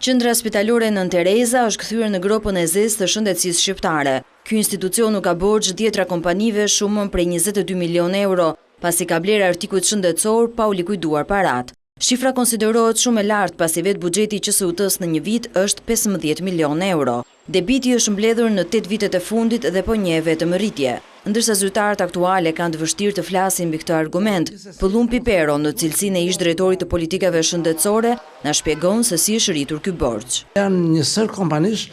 Qendra spitalore Nën Tereza është kthyer në gropën e zezë të shëndetësisë shqiptare. Ky institucion u ka borxh 10 kompanive shumën prej 22 milionë euro, pasi ka bler artikuj shëndetësor pa u likuiduar parat. Shifra konsiderohet shumë e lartë pasi vetë buxheti i QSUT-s në një vit është 15 milionë euro. Debiti është mbledhur në 8 vitet e fundit dhe po njeh vetëm rritje. Ndërsa zyrtarët aktuale kanë të vështirë të flasin mbi këtë argument, Pëllumpi Pero, në cilësinë e ish drejtorit të politikave shëndetësore, na shpjegon se si është rritur ky borxh. Janë një sër kompanish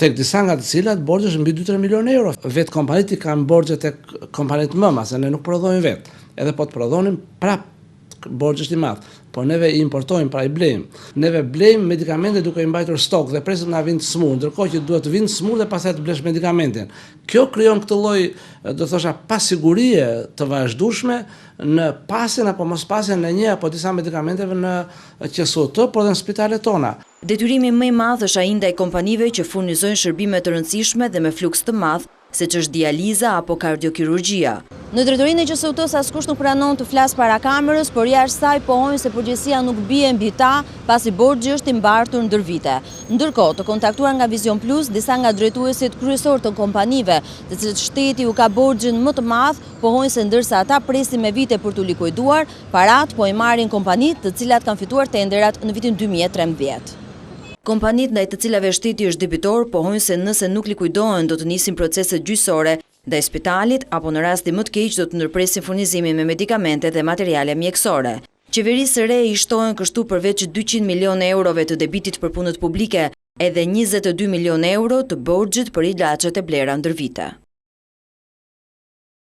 tek disa nga të cilat borxhi është mbi 2-3 milionë euro. Vetë kompanitë kanë borxhe tek kompanitë mëma, se ne nuk prodhojmë vetë. Edhe po të prodhonim prap borxhi është i madh, por neve i importojmë, pra i blejmë. Neve blejmë medikamente duke i mbajtur stok dhe presim na vinë të smur, ndërkohë që duhet të vinë të smur dhe pastaj të blesh medikamentin. Kjo krijon këtë lloj, do thosha, pasigurie të vazhdueshme në pasjen apo mos pasjen e një apo disa medikamenteve në QSUT, por edhe në spitalet tona. Detyrimi më i madh është ai ndaj kompanive që furnizojnë shërbime të rëndësishme dhe me fluks të madh, siç është dializa apo kardiokirurgjia. Në drejtorinë e QSUT-s askush nuk pranon të flas para kamerës, por jashtë saj pohojnë se përgjegjësia nuk bie mbi ta, pasi borxhi është i mbartur ndër vite. Ndërkohë, të kontaktuar nga Vision Plus, disa nga drejtuesit kryesor të kompanive, të cilët shteti u ka borxhin më të madh, pohojnë se ndërsa ata presin me vite për t'u likuiduar, parat po i marrin kompanitë të cilat kanë fituar tenderat në vitin 2013. Kompanitë ndaj të cilave shteti është debitor pohojnë se nëse nuk likuidohen do të nisin procese gjyqësore ndaj spitalit apo në rasti më të keq do të ndërpresin furnizimin me medikamente dhe materiale mjekësore. Qeverisë së re i shtohen kështu përveç 200 milionë eurove të debitit për punët publike, edhe 22 milionë euro të borxhit për ilaçet e blera ndër vite.